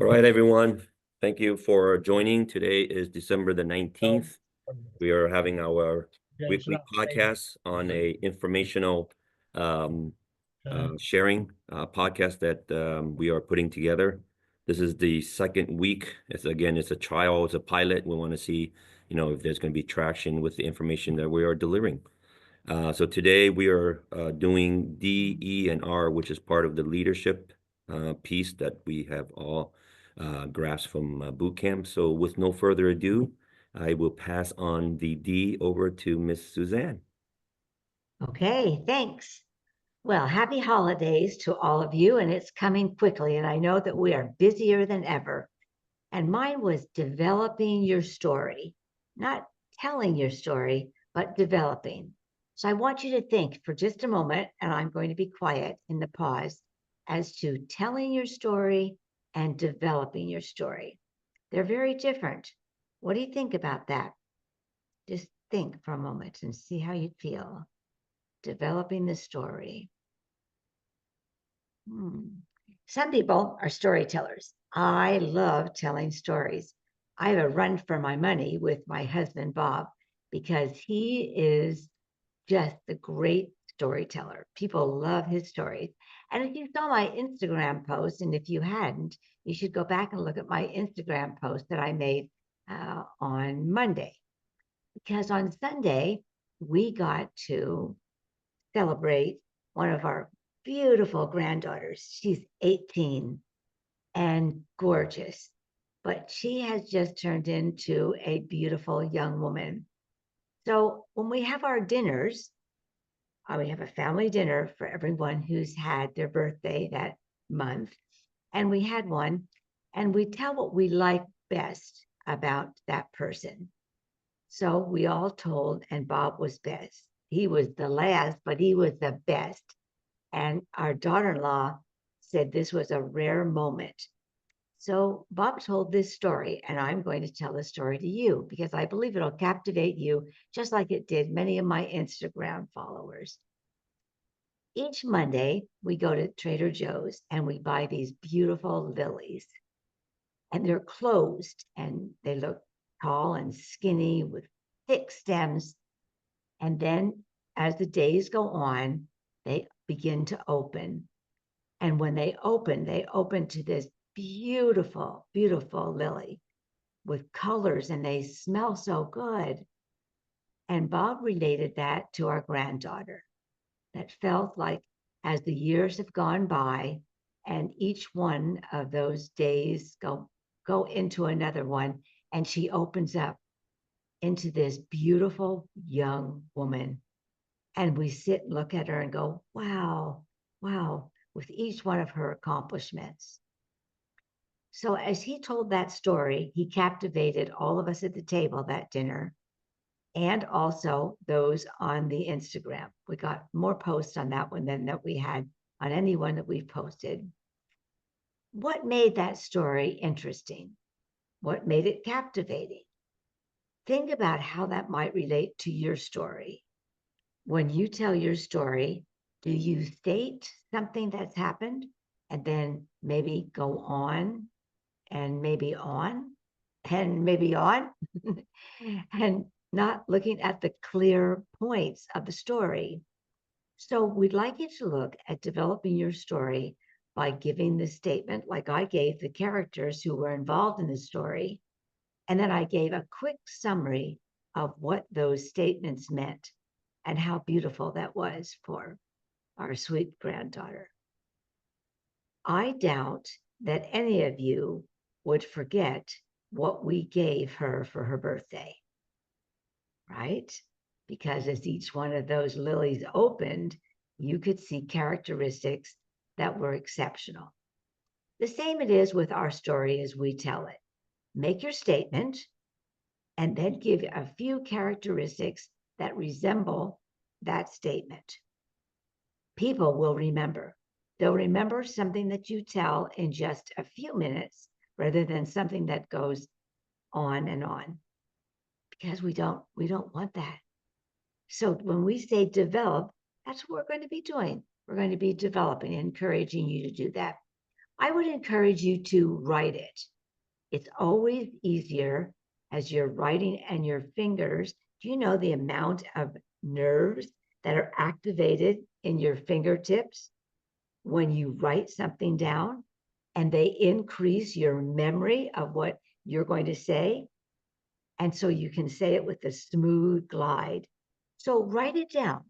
All right, everyone. Thank you for joining. Today is December the 19th. We are having our weekly podcast on a informational um, sharing podcast that we are putting together. This is the second week. It's a trial, it's a pilot. We want to see, if there's going to be traction with the information that we are delivering. So today we are doing D, E, and R, which is part of the leadership piece that we have all grasped from boot camp. So with no further ado, I will pass on the D over to Miss Suzanne. Okay, thanks. Well, happy holidays to all of you, and it's coming quickly, and I know that we are busier than ever. And mine was developing your story, not telling your story, but developing. So I want you to think for just a moment, and I'm going to be quiet in the pause, as to telling your story and developing your story. They're very different. What do you think about that? Just think for a moment and see how you feel. Developing the story. Some people are storytellers. I love telling stories. I have a run for my money with my husband, Bob, because he is just the great storyteller. People love his stories. And if you saw my Instagram post, and if you hadn't, you should go back and look at my Instagram post that I made on Monday. Because on Sunday, we got to celebrate one of our beautiful granddaughters. She's 18 and gorgeous, but she has just turned into a beautiful young woman. So when we have our dinners, we have a family dinner for everyone who's had their birthday that month. And we had one, and we tell what we like best about that person. So we all told, and Bob was best. He was the last, but he was the best. And our daughter in law said this was a rare moment. So Bob told this story, and I'm going to tell the story to you because I believe it'll captivate you just like it did many of my Instagram followers. Each Monday, we go to Trader Joe's and we buy these beautiful lilies, and they're closed and they look tall and skinny with thick stems. And then as the days go on, they begin to open. And when they open to this beautiful, beautiful lily with colors, and they smell so good. And Bob related that to our granddaughter, that felt like as the years have gone by and each one of those days go into another one, and she opens up into this beautiful young woman. And we sit and look at her and go, wow, wow, with each one of her accomplishments. So as he told that story, he captivated all of us at the table that dinner and also those on the Instagram. We got more posts on that one than that we had on any one that we've posted. What made that story interesting? What made it captivating? Think about how that might relate to your story. When you tell your story, do you state something that's happened and then maybe go on and maybe on and maybe on and not looking at the clear points of the story? So we'd like you to look at developing your story by giving the statement, like I gave the characters who were involved in the story. And then I gave a quick summary of what those statements meant and how beautiful that was for our sweet granddaughter. I doubt that any of you would forget what we gave her for her birthday, right? Because as each one of those lilies opened, you could see characteristics that were exceptional. The same it is with our story as we tell it. Make your statement and then give a few characteristics that resemble that statement. People will remember. They'll remember something that you tell in just a few minutes rather than something that goes on and on, because we don't want that. So when we say develop, that's what we're going to be doing. We're going to be developing, encouraging you to do that. I would encourage you to write it. It's always easier as you're writing and your fingers. Do you know the amount of nerves that are activated in your fingertips when you write something down? And they increase your memory of what you're going to say. And so you can say it with a smooth glide. So write it down,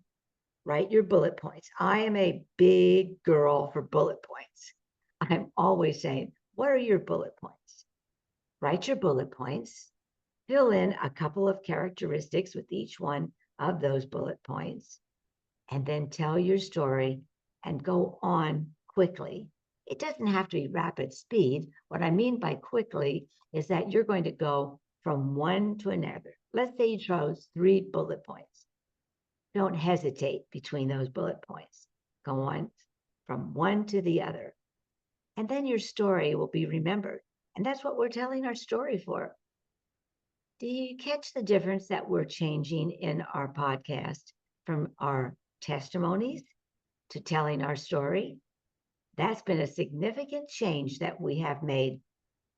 write your bullet points. I am a big girl for bullet points. I'm always saying, what are your bullet points? Write your bullet points, fill in a couple of characteristics with each one of those bullet points, and then tell your story and go on quickly. It doesn't have to be rapid speed. What I mean by quickly is that you're going to go from one to another. Let's say you chose 3 bullet points. Don't hesitate between those bullet points. Go on from one to the other. And then your story will be remembered. And that's what we're telling our story for. Do you catch the difference that we're changing in our podcast from our testimonies to telling our story? That's been a significant change that we have made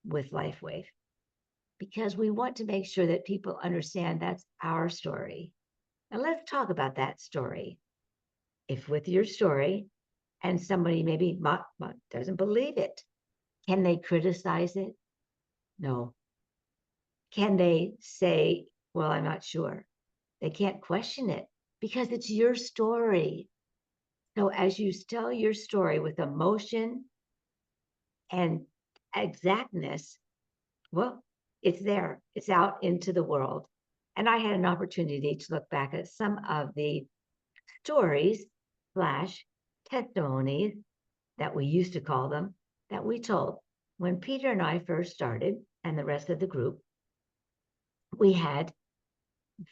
with LifeWave because we want to make sure that people understand that's our story. Now let's talk about that story. If with your story and somebody maybe doesn't believe it, can they criticize it? No. Can they say, well, I'm not sure? They can't question it because it's your story. So as you tell your story with emotion and exactness, well, it's there, it's out into the world. And I had an opportunity to look back at some of the stories slash testimonies that we used to call them that we told. When Peter and I first started, and the rest of the group, we had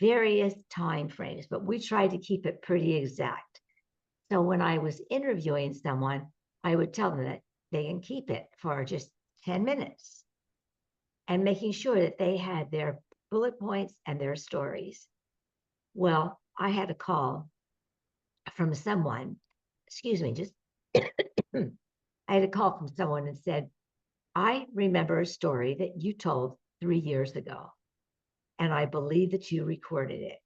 various time frames, but we tried to keep it pretty exact. So when I was interviewing someone, I would tell them that they can keep it for just 10 minutes and making sure that they had their bullet points and their stories. Well, I had a call from someone, excuse me, just I had a call from someone and said, I remember a story that you told 3 years ago, and I believe that you recorded it.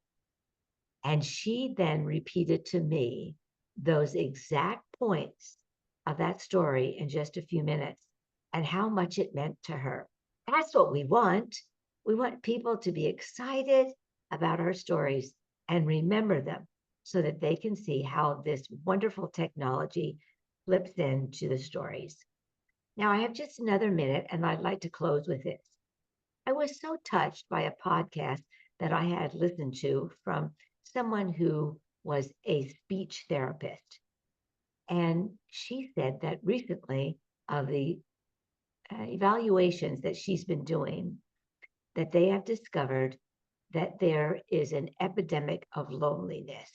And she then repeated to me those exact points of that story in just a few minutes and how much it meant to her. That's what we want. We want people to be excited about our stories and remember them so that they can see how this wonderful technology flips into the stories. Now, I have just another minute and I'd like to close with this. I was so touched by a podcast that I had listened to from someone who was a speech therapist. And she said that recently, of the evaluations that she's been doing, that they have discovered that there is an epidemic of loneliness.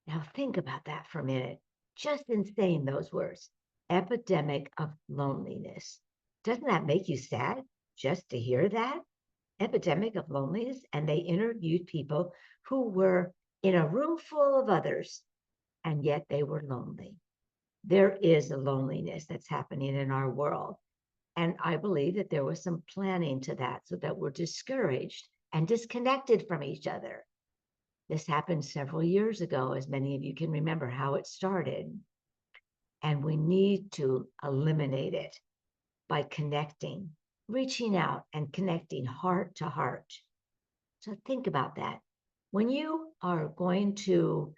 Now, think about that for a minute. Just in saying those words, epidemic of loneliness. Doesn't that make you sad just to hear that? Epidemic of loneliness. And they interviewed people who were in a room full of others, and yet they were lonely. There is a loneliness that's happening in our world. And I believe that there was some planning to that so that we're discouraged and disconnected from each other. This happened several years ago, as many of you can remember how it started. And we need to eliminate it by connecting, reaching out and connecting heart to heart. So think about that. When you are going to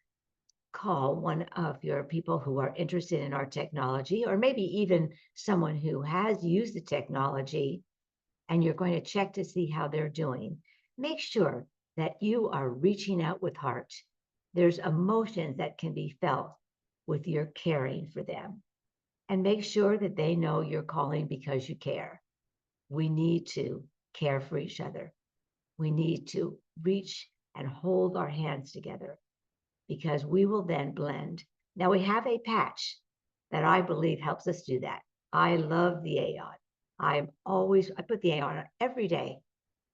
call one of your people who are interested in our technology, or maybe even someone who has used the technology, and you're going to check to see how they're doing, make sure that you are reaching out with heart. There's emotions that can be felt with your caring for them. And make sure that they know you're calling because you care. We need to care for each other. We need to reach and hold our hands together because we will then blend. Now we have a patch that I believe helps us do that. I love the Aon. I put the Aon on every day.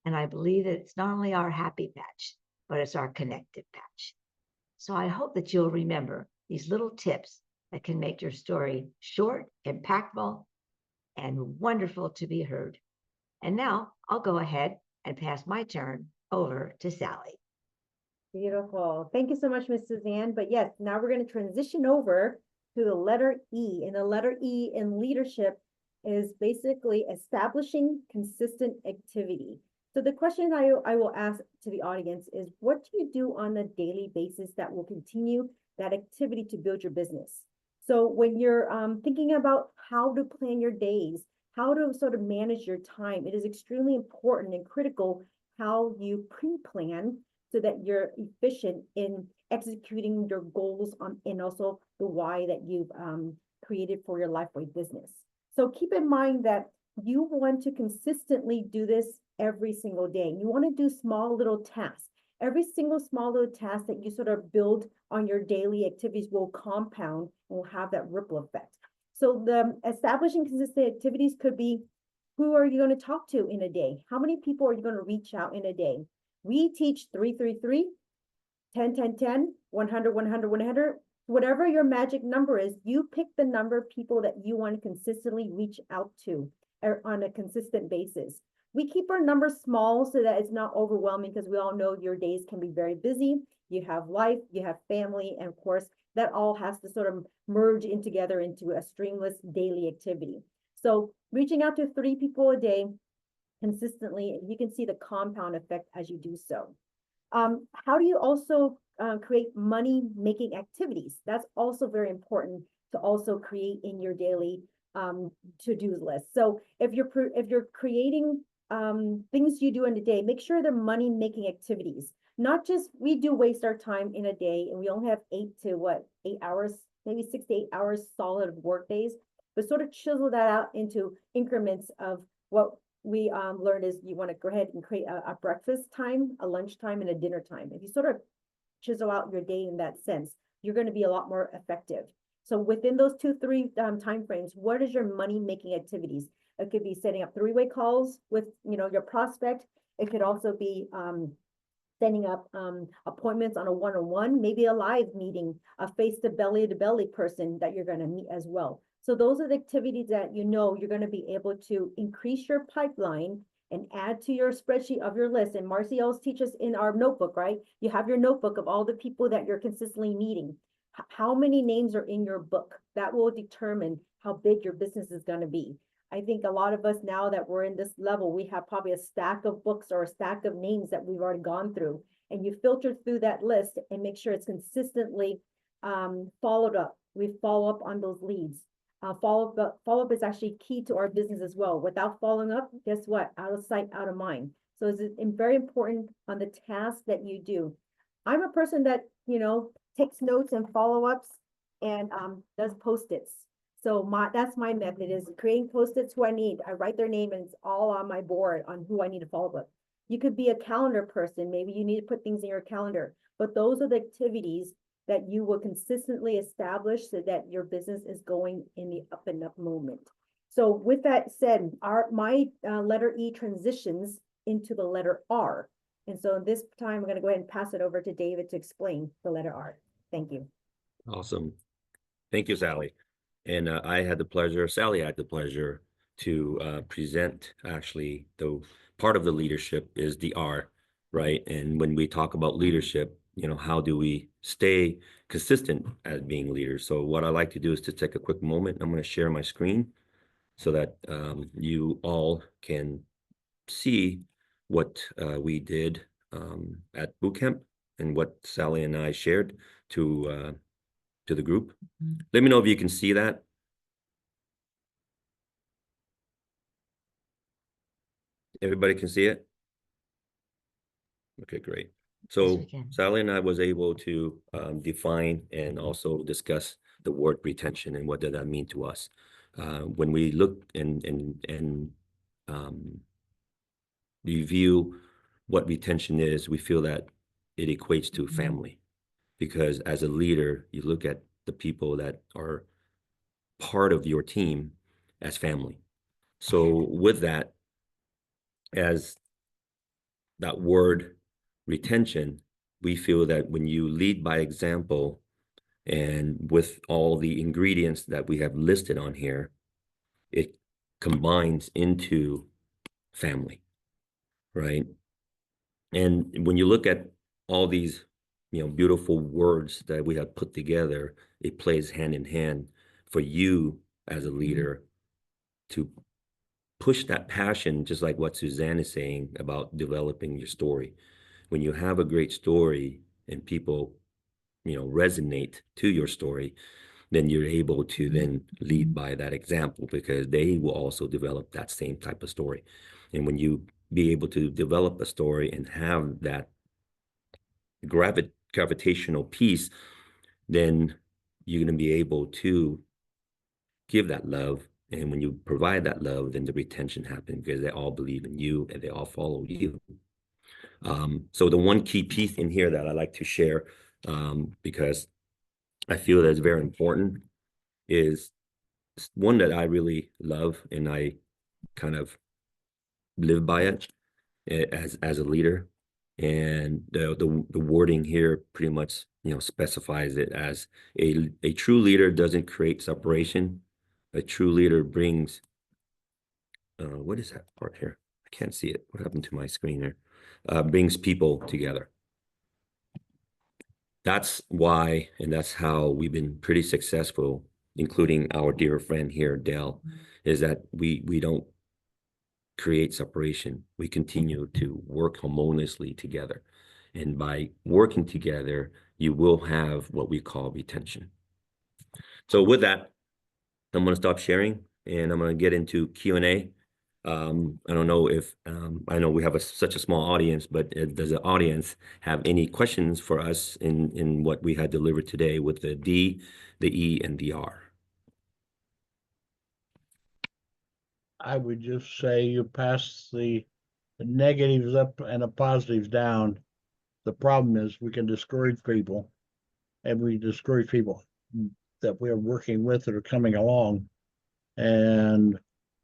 And I believe that it's not only our happy patch, but it's our connected patch. So I hope that you'll remember these little tips that can make your story short, impactful, and wonderful to be heard. And now I'll go ahead and pass my turn over to Sally. Beautiful. Thank you so much, Miss Suzanne. But yes, now we're going to transition over to the letter E. And the letter E in leadership is basically establishing consistent activity. So the question I will ask to the audience is, what do you do on a daily basis that will continue that activity to build your business? So when you're thinking about how to plan your days, how to sort of manage your time, it is extremely important and critical how you pre-plan so that you're efficient in executing your goals and also the why that you've created for your Lifeway business. So keep in mind that you want to consistently do this every single day. You want to do small little tasks. Every single small little task that you sort of build on your daily activities will compound and will have that ripple effect. So the establishing consistent activities could be, who are you going to talk to in a day? How many people are you going to reach out in a day? We teach 3-3-3, 10-10-10, 100, 100, 100. Whatever your magic number is, you pick the number of people that you want to consistently reach out to on a consistent basis. We keep our numbers small so that it's not overwhelming, because we all know your days can be very busy. You have life, you have family, and of course, that all has to sort of merge in together into a streamless daily activity. So reaching out to 3 people a day consistently, you can see the compound effect as you do so. How do you also create money-making activities? That's also very important to also create in your daily to-do list. So if you're creating things you do in a day, make sure they're money-making activities. Not just, we do waste our time in a day, and we only have 8 hours, maybe 6 to 8 hours solid work days, but sort of chisel that out into increments of what we learned is you want to go ahead and create a breakfast time, a lunch time, and a dinner time. If you sort of chisel out your day in that sense, you're going to be a lot more effective. So within those 2-3 time frames, what is your money-making activities? It could be setting up 3-way calls with your prospect. It could also be setting up appointments on a one-on-one, maybe a live meeting, a face-to-belly-to-belly person that you're going to meet as well. So those are the activities that you're going to be able to increase your pipeline and add to your spreadsheet of your list. And Marcy always teaches in our notebook, right? You have your notebook of all the people that you're consistently meeting. How many names are in your book? That will determine how big your business is going to be. I think a lot of us, now that we're in this level, we have probably a stack of books or a stack of names that we've already gone through. And you filter through that list and make sure it's consistently followed up. We follow up on those leads. Follow-up is actually key to our business as well. Without following up, guess what? Out of sight, out of mind. So it's very important on the tasks that you do. I'm a person that, takes notes and follow-ups and does Post-its. So that's my method, is creating Post-its who I need. I write their name and it's all on my board on who I need to follow up. You could be a calendar person. Maybe you need to put things in your calendar. But those are the activities that you will consistently establish so that your business is going in the up and up moment. So with that said, my letter E transitions into the letter R. And so this time I'm going to go ahead and pass it over to David to explain the letter R. Thank you. Awesome. Thank you, Sally. And Sally had the pleasure to present, actually, the part of the leadership is the R, right? And when we talk about leadership, how do we stay consistent as being leaders? So what I like to do is to take a quick moment. I'm going to share my screen so that you all can see what we did at bootcamp and what Sally and I shared to the group. Let me know if you can see that. Everybody can see it? Okay, great. So Yes, Sally and I was able to define and also discuss the word retention and what does that mean to us. When we look and review what retention is, we feel that it equates to family, because as a leader, you look at the people that are part of your team as family. So with that, as that word retention, we feel that when you lead by example and with all the ingredients that we have listed on here, it combines into family, right? And when you look at all these, beautiful words that we have put together, it plays hand in hand for you as a leader to push that passion, just like what Suzanne is saying about developing your story. When you have a great story and people, resonate to your story, then you're able to then lead by that example, because they will also develop that same type of story. And when you be able to develop a story and have that gravitational piece, then you're going to be able to give that love. And when you provide that love, then the retention happens, because they all believe in you and they all follow you. So the one key piece in here that I like to share, because I feel that's very important, is one that I really love, and I kind of live by it as a leader. And the wording here pretty much, specifies it as a true leader doesn't create separation. A true leader brings, what is that part here? I can't see it. What happened to my screen there? Brings people together. That's why, and that's how we've been pretty successful, including our dear friend here, Dell, is that we don't create separation. We continue to work harmoniously together. And by working together, you will have what we call retention. So with that, I'm going to stop sharing and I'm going to get into Q&A. I don't know if, I know we have such a small audience, but does the audience have any questions for us in what we had delivered today with the D, the E, and the R? I would just say you pass the negatives up and the positives down. The problem is we can discourage people, and we discourage people that we're working with that are coming along. And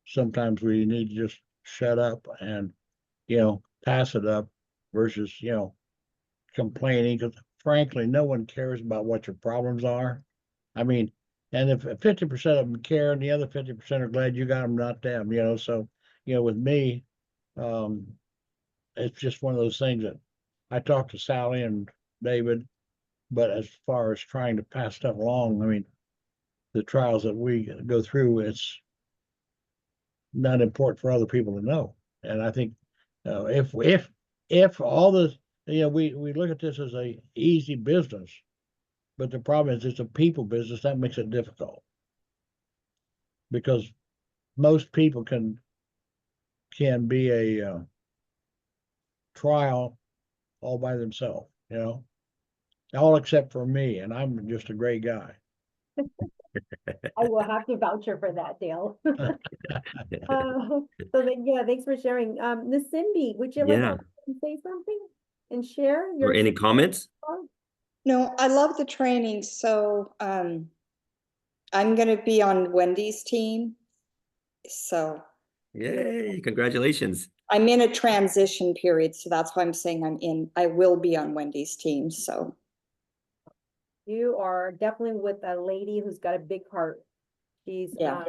sometimes we need to just shut up and, pass it up versus, complaining, because frankly, no one cares about what your problems are. I mean, and if 50% of them care and the other 50% are glad you got them, not them, so, with me, it's just one of those things that I talk to Sally and David, but as far as trying to pass stuff along, I mean, the trials that we go through, it's not important for other people to know. And I think if all the, we look at this as a easy business, but the problem is it's a people business. That makes it difficult, because most people can be a trial all by themselves, all except for me, and I'm just a great guy. I will have to voucher for that, Dale. So then, yeah, thanks for sharing. Miss Cindy, would you like Yeah. to say something and share Or your any comments? No, I love the training. So I'm going to be on Wendy's team. So Yay, congratulations. I'm in a transition period. So that's why I'm saying I will be on Wendy's team. So You are definitely with a lady who's got a big heart. She's Yeah.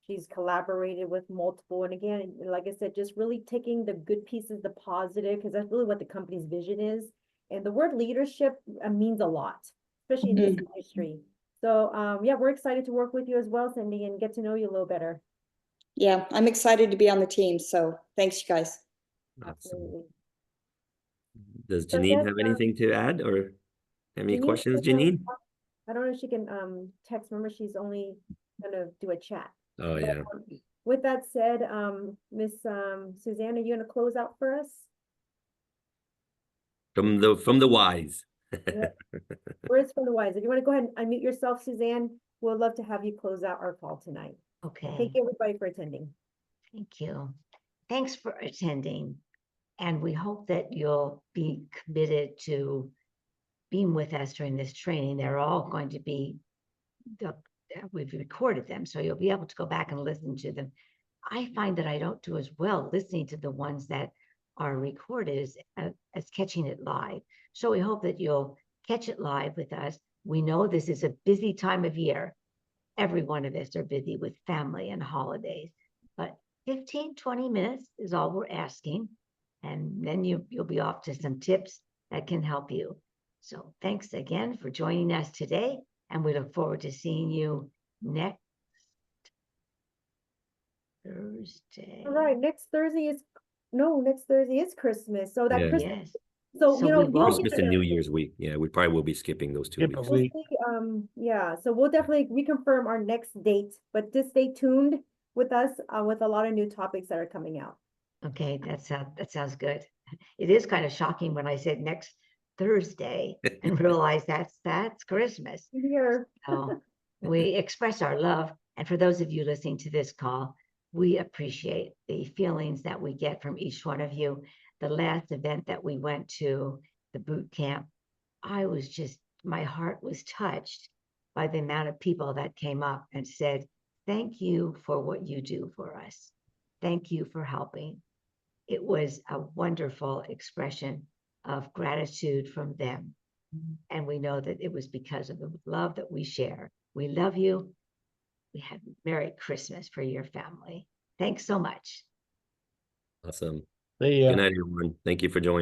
She's collaborated with multiple, and again, like I said, just really taking the good pieces, the positive, because that's really what the company's vision is. And the word leadership means a lot, especially in this industry. So yeah, we're excited to work with you as well, Cindy, and get to know you a little better. yeah, I'm excited to be on the team. So thanks, you guys. Absolutely. Does So Janine yes, have anything to add, or have any Janine, questions, Janine? I don't know if she can text. Remember, she's only gonna do a chat. Oh, But, yeah. with that said, Miss Suzanne, are you gonna close out for us? From the wise. Words from the wise. If you want to go ahead and unmute yourself, Suzanne, we'd love to have you close out our call tonight. Okay. Thank you, everybody, for attending. Thank you. Thanks for attending. And we hope that you'll be committed to being with us during this training. They're all going to be, we've recorded them, so you'll be able to go back and listen to them. I find that I don't do as well listening to the ones that are recorded as catching it live. So we hope that you'll catch it live with us. We know this is a busy time of year. Every one of us are busy with family and holidays, but 15, 20 minutes is all we're asking. And then you'll be off to some tips that can help you. So thanks again for joining us today. And we look forward to seeing you next Thursday. All right, next Thursday is Christmas. So that Yeah. Christmas, Yes. so So you know, we won't- Christmas and New Year's week. Yeah, we probably will be skipping those 2 Skip a weeks. we'll week. see, yeah, so we'll definitely reconfirm our next date, but just stay tuned with us, with a lot of new topics that are coming out. Okay, that sounds good. It is kind of shocking when I said next Thursday and realize that's Christmas. Here, So we express our love. And for those of you listening to this call, we appreciate the feelings that we get from each one of you. The last event that we went to, the boot camp, my heart was touched by the amount of people that came up and said, thank you for what you do for us. Thank you for helping. It was a wonderful expression of gratitude from them. And we know that it was because of the love that we share. We love you. We have Merry Christmas for your family. Thanks so much. Awesome. The, Good night, everyone. Thank you for joining.